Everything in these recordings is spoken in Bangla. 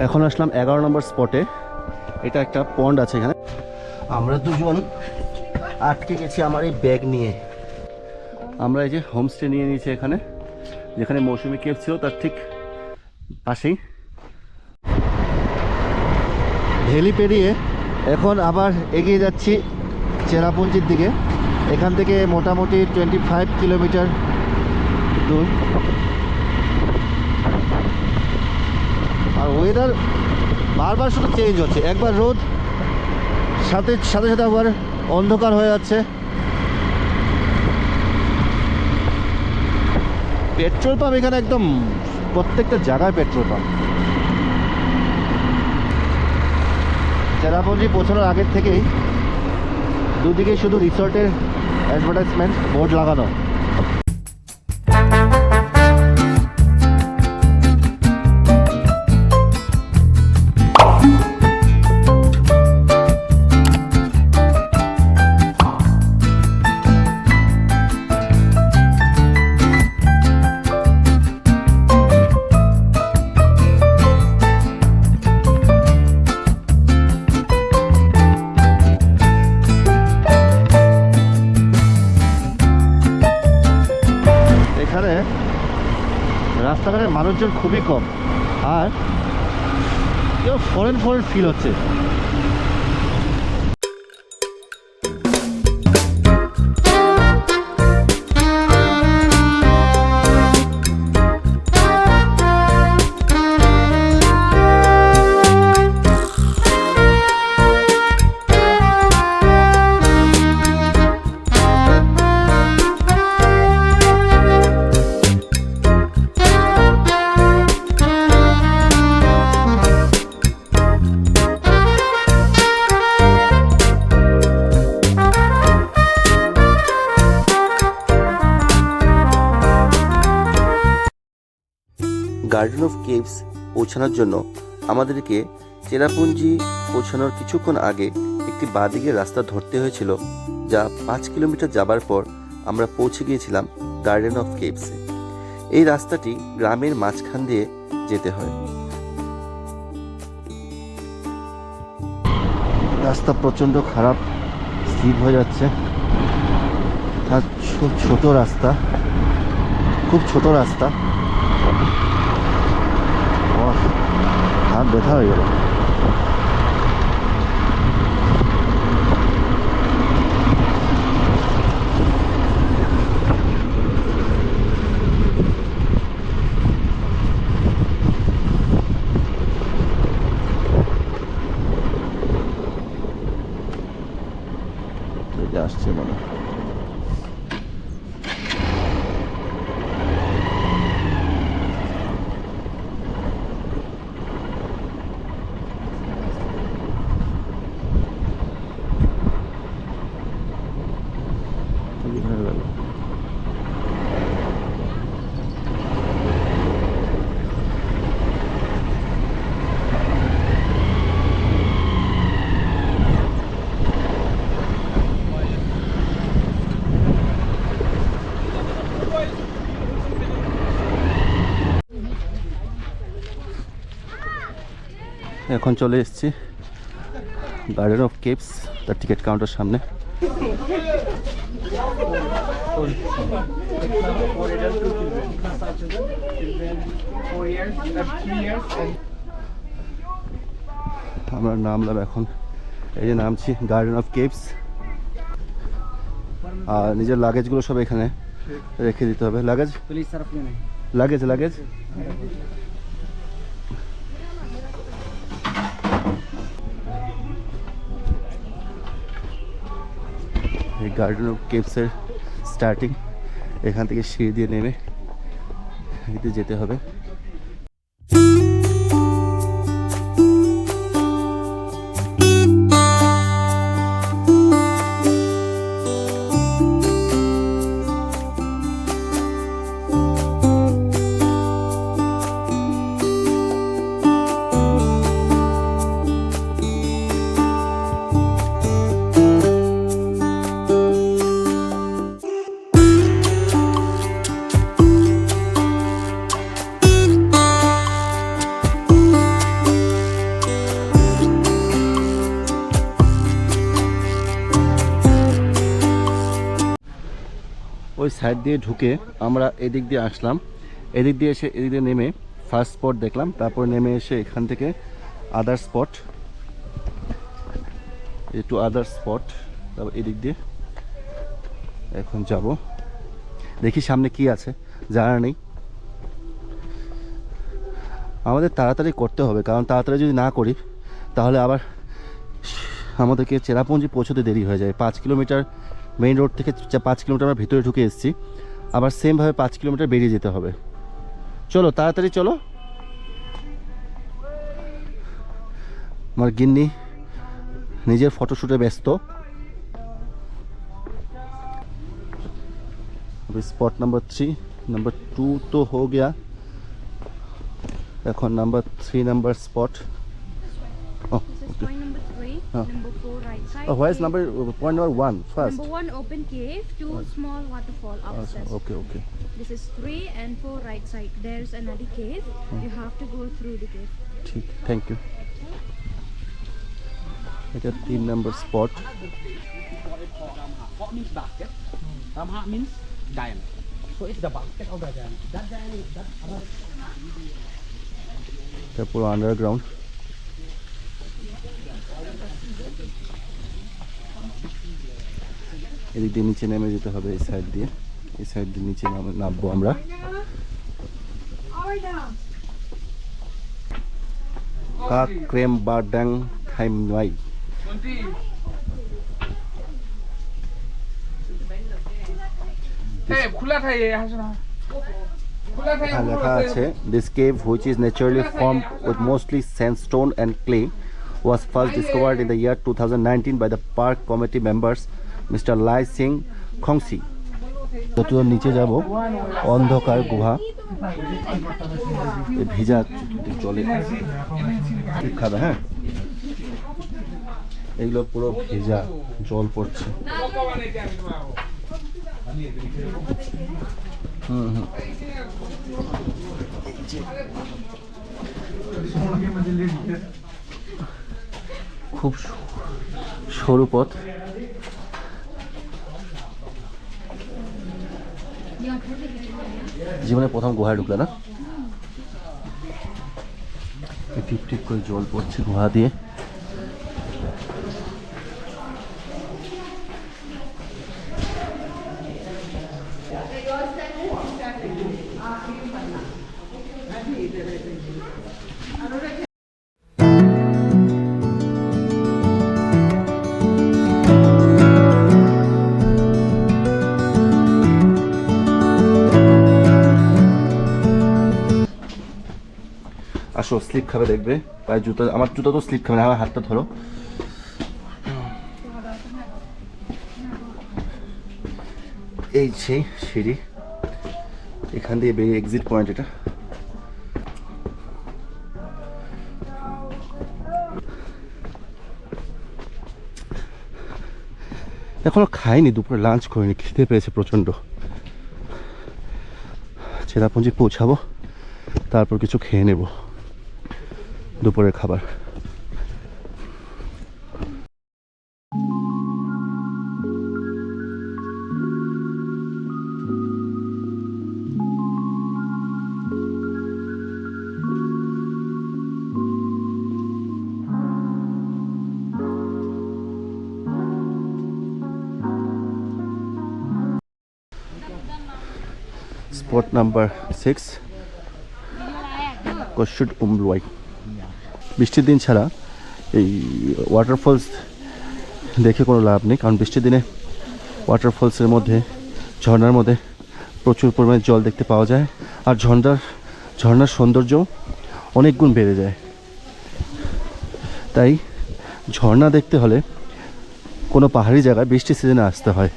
এখন আসলাম 11 নম্বর স্পটে। এটা একটা পন্ড আছে এখানে। আমরা দুজন আটকে গেছি আমার এই ব্যাগ নিয়ে। আমরা এই যে হোমস্টে নিয়ে নিয়েছি এখানে, যেখানে মৌসুমী কেভ ছিল তার ঠিক পাশেই। ভ্যালি পেরিয়ে এখন আবার এগিয়ে যাচ্ছি চেরাপুঞ্জির দিকে। এখান থেকে মোটামুটি 25 কিলোমিটার দূর। আর ওয়েদার বারবার শুধু চেঞ্জ হচ্ছে, একবার রোদ, সাথে সাথে সাথে আবার অন্ধকার হয়ে যাচ্ছে। পেট্রোল পাম্প এখানে একদম প্রত্যেকটা জায়গায় পেট্রোল পাম্প। চেরাপুঞ্জি পৌঁছানোর আগের থেকেই দুদিকে শুধু রিসর্টের অ্যাডভার্টাইজমেন্ট বোর্ড লাগানো। রাস্তাঘাটে মানুষজন খুবই কম, আর কেউ ফরেন ফিল হচ্ছে। গার্ডেন অফ কেভস পৌঁছানোর জন্য আমাদেরকে চেরাপুঞ্জি পৌঁছানোর কিছুক্ষণ আগে একটি বাঁদিকে রাস্তা ধরতে হয়েছিল, যা 5 কিলোমিটার যাবার পর আমরা পৌঁছে গিয়েছিলাম গার্ডেন অফ কেভসে। এই রাস্তাটি গ্রামের মাঝখান দিয়ে যেতে হয়। রাস্তা প্রচণ্ড খারাপ, স্লিপ হয়ে যাচ্ছে। আর ছোট রাস্তা, খুব ছোট রাস্তা। হাত ব্যথা হয়ে গেল। আসছে মনে হয়। এখন চলে এসেছি গার্ডেন অফ কেভস, তার টিকিট কাউন্টার সামনে। আমরা নামলাম এখন, এই যে নামছি গার্ডেন অফ কেভস। আর নিজের লাগেজগুলো সব এখানে রেখে দিতে হবে। লাগেজ লাগেজ লাগেজ এই গার্ডেন অফ কেভসের স্টার্টিং এখান থেকে সিঁড়ি দিয়ে নেমে এদিকে যেতে হবে। ওই সাইড দিয়ে ঢুকে আমরা এদিক দিয়ে আসলাম, এদিক দিয়ে এসে এদিক দিয়ে নেমে ফার্স্ট স্পট দেখলাম, তারপর নেমে এসে এখান থেকে আদার স্পট, একটু আদার স্পট, তারপর এদিক দিয়ে এখন যাব, দেখি সামনে কি আছে, জানা নেই। আমাদের তাড়াতাড়ি করতে হবে, কারণ তাড়াতাড়ি যদি না করি তাহলে আবার আমাদেরকে চেরাপুঞ্জি পৌঁছতে দেরি হয়ে যায়। 5 কিলোমিটার মেইন রোড থেকে 5 কিলোমিটার আমরা ভিতরে ঢুকে এসেছি, আবার সেমভাবে 5 কিলোমিটার বেরিয়ে যেতে হবে। চলো তাড়াতাড়ি চলো। আমার গিন্নি নিজের ফটোশ্যুটে ব্যস্ত। स्पॉट नंबर 3, नंबर 2 तो हो गया, এখন number 3 number spot. Point number 3, number 4 right side. Oh, where is number point number 1 first? Number 1 open cave, 2 small waterfall upstairs. Okay. This is 3 and 4 right side. There's another cave. You have to go through the cave. ठीक, थैंक यू। এটা 3 number spot. What means basket? Ramha means giant. So it's the basket of the giant. That giant is that other. এটা পুরো আন্ডারগ্রাউন্ড। এদিক দিয়ে নিচে নেমে যেতে হবে, এই সাইড দিয়ে, এই সাইড দিয়ে নিচে নামবো আমরা। কাক ক্রেম বারডাং থাইম নয়। লেখা আছে this cave, which is naturally formed with mostly sandstone and clay, was first discovered in the year 2019 by the park committee members Mr. Lai Singh Khongsi। যত নিচে যাব অন্ধকার গুহা, ভিজা জলে খাবে, হ্যাঁ এগুলো পুরো ভিজা, জল পড়ছে। খুব সরু পথ, জীবনে প্রথম গুহায় ঢুকলে না, টিপ টিপ করে জল পড়ছে গুহা দিয়ে। আসো, স্লিপ খাবে দেখবে, পায়ে জুতো, আমার জুতো তো স্লিপ খাবে না, আমার হাতটা ধরো। এই সেই সিঁড়ি, এখান দিয়ে বেরিয়ে এক্সিট পয়েন্ট এটা। এখনো খাইনি, দুপুরে লাঞ্চ করিনি, খেতে পেয়েছে প্রচণ্ড। চেরাপুঞ্জি পৌঁছাবো, তারপর কিছু খেয়ে নেব দুপুরের খাবার। Spot number 6, কশুট উমলুয়াই। বৃষ্টির দিন ছাড়া এই ওয়াটারফলস দেখে কোনো লাভ নেই, কারণ বৃষ্টির দিনে ওয়াটারফলসের মধ্যে, ঝর্ণার মধ্যে প্রচুর পরিমাণে জল দেখতে পাওয়া যায়, আর ঝর্ণার সৌন্দর্য অনেক গুণ বেড়ে যায়। তাই ঝর্ণা দেখতে হলে কোনো পাহাড়ি জায়গায় বৃষ্টির সিজনে আসতে হয়।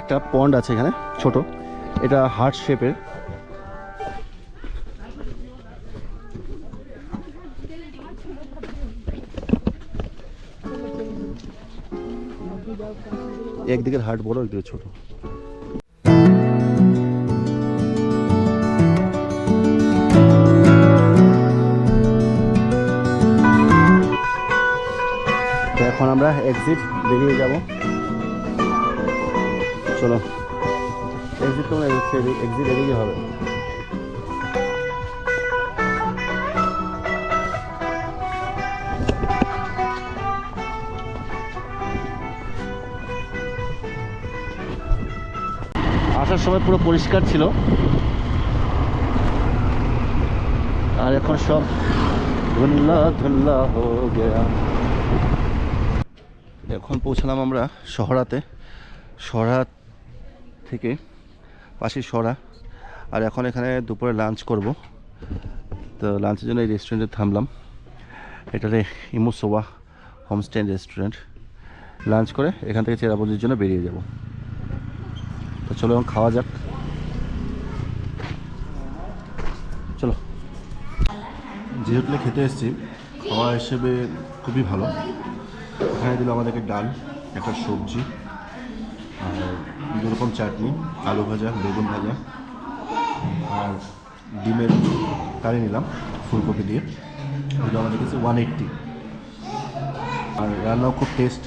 একটা পন্ড আছে এখানে ছোট, এটা হার্ট শেপের। একদিকের হার্ট বড়, একদিকে ছোট। এখন আমরা এক্সিট বেরিয়ে যাব। চলো এক্সিট তো এক্সিট বেরিয়ে হবে। আসার সময় পুরো পরিষ্কার ছিল, আর এখন সব ধুল্লা ধুল্লা হয়ে গেয়া। এখন পৌঁছলাম আমরা শহরাতে, শহরাত থেকে পাশে সরা। আর এখন এখানে দুপুরে লাঞ্চ করব, তো লাঞ্চের জন্য এই রেস্টুরেন্টে থামলাম। এটাতে ইমোসোয়া হোমস্টে রেস্টুরেন্ট। লাঞ্চ করে এখান থেকে চেরাপুঞ্জির জন্য বেরিয়ে যাব। তো চলো এখন খাওয়া যাক। চলো, যে হোটেলে খেতে এসেছি খাওয়া হিসেবে খুবই ভালো। এখানে দিল আমাদেরকে ডাল, একটা সবজি, আর দুরকম চাটনি, আলু ভাজা, বেগুন ভাজা, আর ডিমের কারি নিলাম ফুলকপি দিয়ে। এগুলো আমাদের কাছে 180, আর রান্নাও খুব টেস্ট।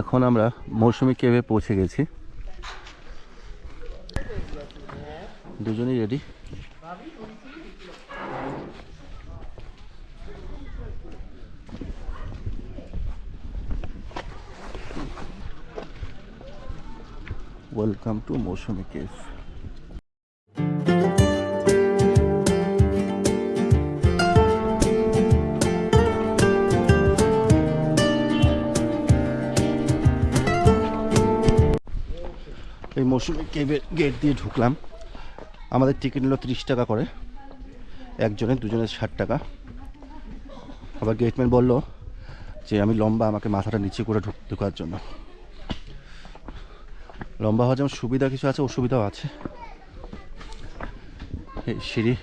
এখন আমরা মৌসুমী কেভে পৌঁছে গেছি, দুজনেই ready. Welcome to Mousumi cave. এই মৌসুমী কেভের গেট দিয়ে ঢুকলাম। আমাদের টিকিট নিল 30 টাকা করে, একজনের, দুজনের 60 টাকা। আবার গেটম্যান বলল যে আমি লম্বা, আমাকে মাথাটা নিচে করে ঢোকার জন্য। লম্বা হওয়ার যেমন সুবিধা কিছু আছে, অসুবিধাও আছে। এই সিঁড়ি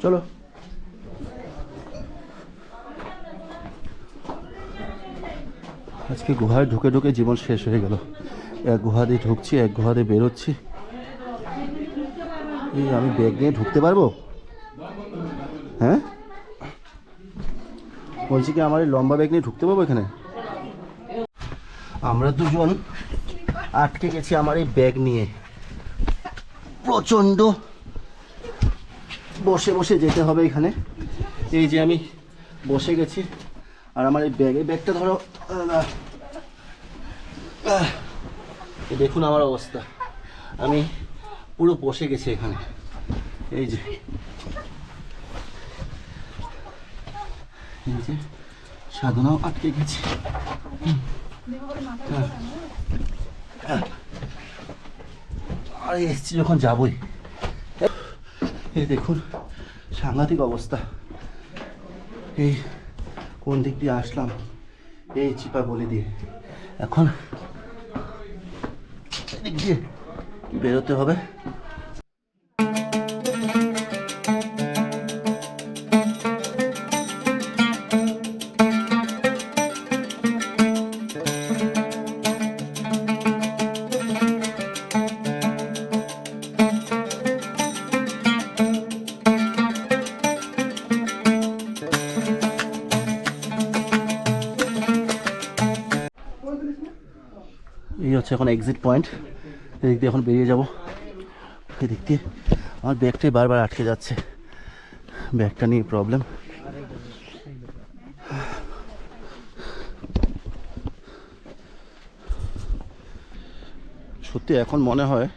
চলো। আজকে গুহায় ঢুকে ঢুকে জীবন শেষ হয়ে গেল। এক গুহা দিয়ে ঢুকছি, এক গুহা দিয়ে বেরোচ্ছি। এই আমি ব্যাগ নিয়ে ঢুকতে পারবো? হ্যাঁ বলছি কি, আমার এই লম্বা ব্যাগ নিয়ে ঢুকতে পারবো এখানে? আমরা দুজন আটকে গেছি আমার এই ব্যাগ নিয়ে। প্রচণ্ড বসে বসে যেতে হবে এখানে। এই যে আমি বসে গেছি, আর আমার এই ব্যাগটা ধরো। দেখুন আমার অবস্থা, আমি পুরো বসে গেছি এখানে। এই যে সাধনাও আটকে গেছে। আর এসছি যখন যাবই। এই দেখুন সাংঘাতিক অবস্থা। এই কোন দিক দিয়ে আসলাম, এই চিপা গলি দিয়ে, এখন এদিক দিয়ে বেরোতে হবে। এই হচ্ছে এখন এক্সিট পয়েন্ট। এদিক দিয়ে এখন বেরিয়ে যাব। এদিক দিয়ে আমার ব্যাগটাই বারবার আটকে যাচ্ছে, ব্যাগটা নিয়ে প্রবলেম। সত্যি এখন মনে হয়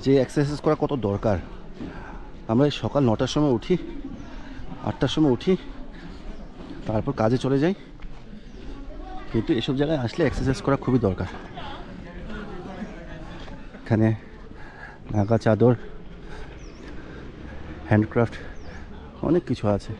যে এক্সারসাইজ করা কত দরকার। আমরা সকাল 9টার সময় উঠি, 8টার সময় উঠি, তারপর কাজে চলে যাই, কিন্তু এসব জায়গায় আসলে এক্সারসাইজ করা খুবই দরকার। এখানে নাগা চাদর, হ্যান্ডক্রাফট, অনেক কিছু আছে।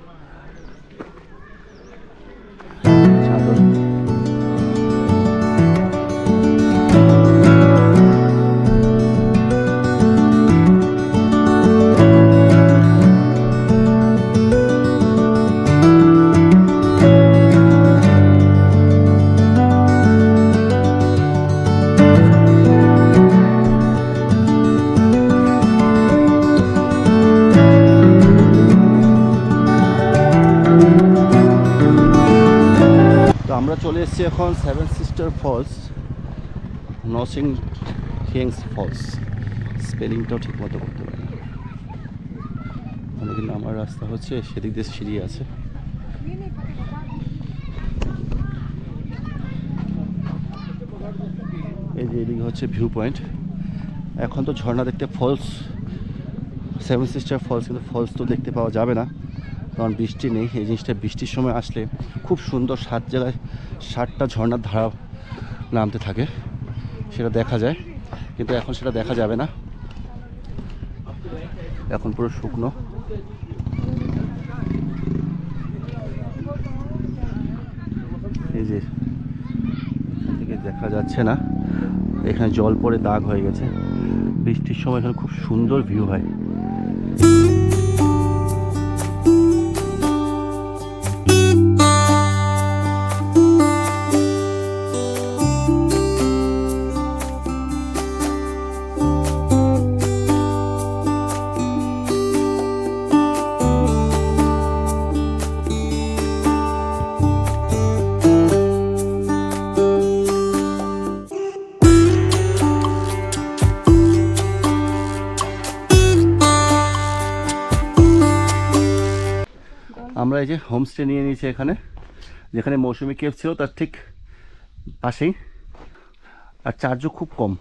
এসেছি এখন সেভেন সিস্টার ফলস, নসিং হিংস ফলস, স্পেলিংটাও ঠিক মতো করতে পারি না। অনেক নামার রাস্তা হচ্ছে, সেদিক দিয়ে সিঁড়ি আছে। এই যে এদিকে হচ্ছে ভিউ পয়েন্ট। এখন তো ঝর্ণা দেখতে ফলস, সেভেন সিস্টার ফলস, কিন্তু ফলস তো দেখতে পাওয়া যাবে না কারণ বৃষ্টি নেই। এই জিনিসটা বৃষ্টির সময় আসলে খুব সুন্দর 7 জায়গায় 7টা ঝর্ণার ধারা নামতে থাকে, সেটা দেখা যায়, কিন্তু এখন সেটা দেখা যাবে না, এখন পুরো শুকনো। এই যে এখান থেকে দেখা যাচ্ছে না, এখানে জল পড়ে দাগ হয়ে গেছে। বৃষ্টির সময় এখানে খুব সুন্দর ভিউ হয়। আমরা এই যে হোমস্টে নিয়ে নিয়েছি এখানে, যেখানে মৌসুমী কেভ ছিল তার ঠিক পাশেই, আর চার্জও খুব কম,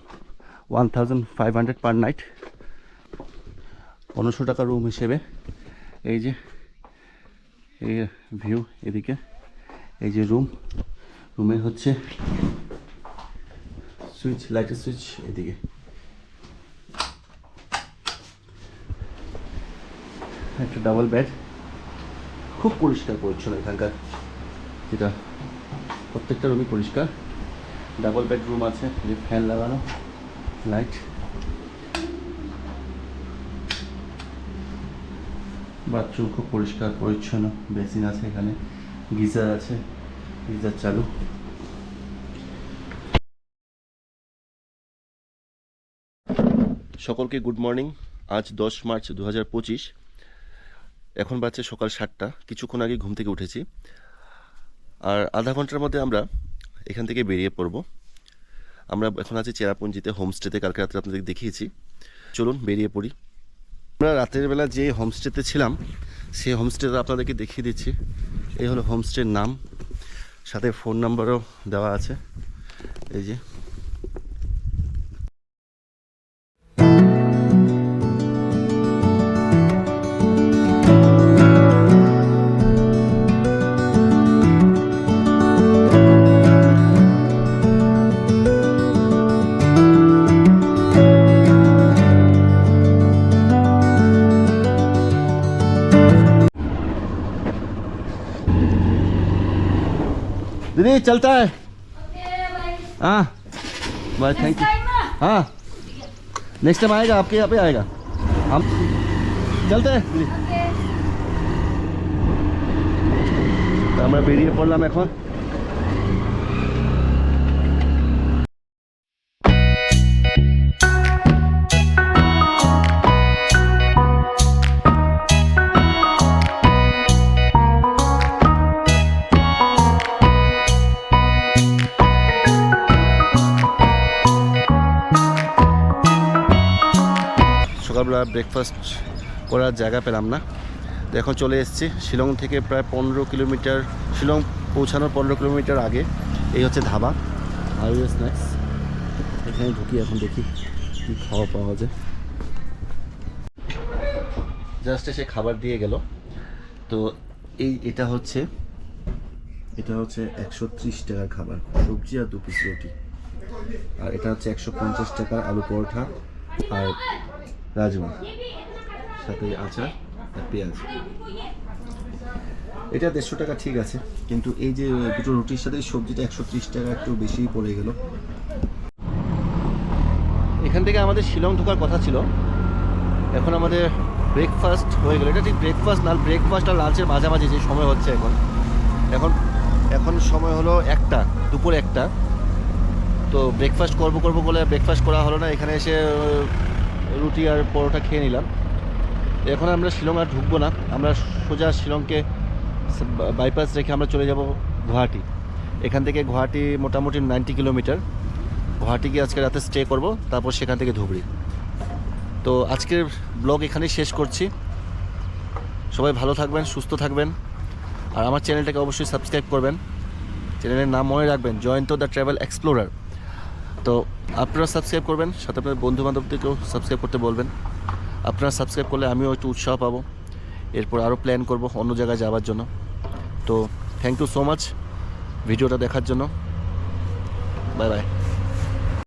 1500 পার নাইট, 1500 টাকা রুম হিসেবে। এই যে এই ভিউ, এদিকে এই যে রুমে হচ্ছে সুইচ, লাইটের সুইচ এদিকে। একটা ডাবল বেড, খুব পরিষ্কার পরিচ্ছন্ন এখানকার, যেটা প্রত্যেকটা রুমই পরিষ্কার। ডাবল বেডরুম আছে, যে ফ্যান লাগানো, লাইট, বাথরুম খুব পরিষ্কার পরিচ্ছন্ন, বেসিন আছে এখানে, গিজার আছে, গিজার চালু। সকলকে গুড মর্নিং। আজ 10 মার্চ 2025, এখন বাজছে সকাল 7টা। কিছুক্ষণ আগে ঘুম থেকে উঠেছি, আর আধা ঘন্টার মধ্যে আমরা এখান থেকে বেরিয়ে পড়ব। আমরা এখন আছি চেরাপুঞ্জিতে, হোমস্টেতে, কালকে রাত্রে আপনাদের দেখিয়েছি। চলুন বেরিয়ে পড়ি। আমরা রাতের বেলা যে হোমস্টেতে ছিলাম সেই হোমস্টেটা আপনাদেরকে দেখিয়ে দিচ্ছি। এই হলো হোমস্টের নাম, সাথে ফোন নাম্বারও দেওয়া আছে। এই যে दीदी चलता है। हाँ बाय, थैंक यू। हाँ नेक्स्ट टाइम आएगा, आपके यहाँ पे आएगा, हम चलते हैं दीदी। আমরা বেরিয়ে পড়লাম এখন। সকালবেলা ব্রেকফাস্ট করার জায়গা পেলাম না, তো এখন চলে এসেছি শিলং থেকে প্রায় 15 কিলোমিটার, শিলং পৌঁছানোর 15 কিলোমিটার আগে। এই হচ্ছে ধাবা আর স্ন্যাক্স, এখানে ঢুকি, এখন দেখি কী খাওয়া পাওয়া যায়। জাস্ট এসে খাবার দিয়ে গেল। তো এটা হচ্ছে 130 টাকার খাবার, সবজি আর 2 পিস রুটি। আর এটা হচ্ছে 150 টাকার আলু পরোটা আর রাজমা, সাথে আচার আর পেঁয়াজ। এটা 150 টাকা ঠিক আছে, কিন্তু এই যে দুটো রুটির সাথে সবজিটা 130 টাকা একটু বেশিই পড়ে গেল। এখান থেকে আমাদের শিলং ঢোকার কথা ছিল, এখন আমাদের ব্রেকফাস্ট হয়ে গেল। এটা ঠিক ব্রেকফাস্ট না, ব্রেকফাস্ট আর লাঞ্চের মাঝামাঝি যে সময় হচ্ছে এখন সময় হলো 1টা, দুপুর 1টা। তো ব্রেকফাস্ট করবো বলে ব্রেকফাস্ট করা হলো না, এখানে এসে রুটি আর পরোটা খেয়ে নিলাম। এখন আমরা শিলং আর ঢুকবো না, আমরা সোজা শিলংকে বাইপাস রেখে আমরা চলে যাব গুয়াহাটি। এখান থেকে গুয়াহাটি মোটামুটি 90 কিলোমিটার। গুয়াহাটি গিয়ে আজকে রাতে স্টে করব, তারপর সেখান থেকে ধুবড়ি। তো আজকের ব্লগ এখানেই শেষ করছি। সবাই ভালো থাকবেন, সুস্থ থাকবেন, আর আমার চ্যানেলটাকে অবশ্যই সাবস্ক্রাইব করবেন। চ্যানেলের নাম মনে রাখবেন, জয়ন্ত দ্য ট্রাভেল এক্সপ্লোরার। তো আপনারা সাবস্ক্রাইব করবেন, সাথে আপনার বন্ধুবান্ধবদেরকেও সাবস্ক্রাইব করতে বলবেন। আপনারা সাবস্ক্রাইব করলে আমিও একটু উৎসাহ পাবো, এরপর আরও প্ল্যান করব অন্য জায়গায় যাওয়ার জন্য। তো থ্যাংক ইউ সো মাচ ভিডিওটা দেখার জন্য। Bye bye.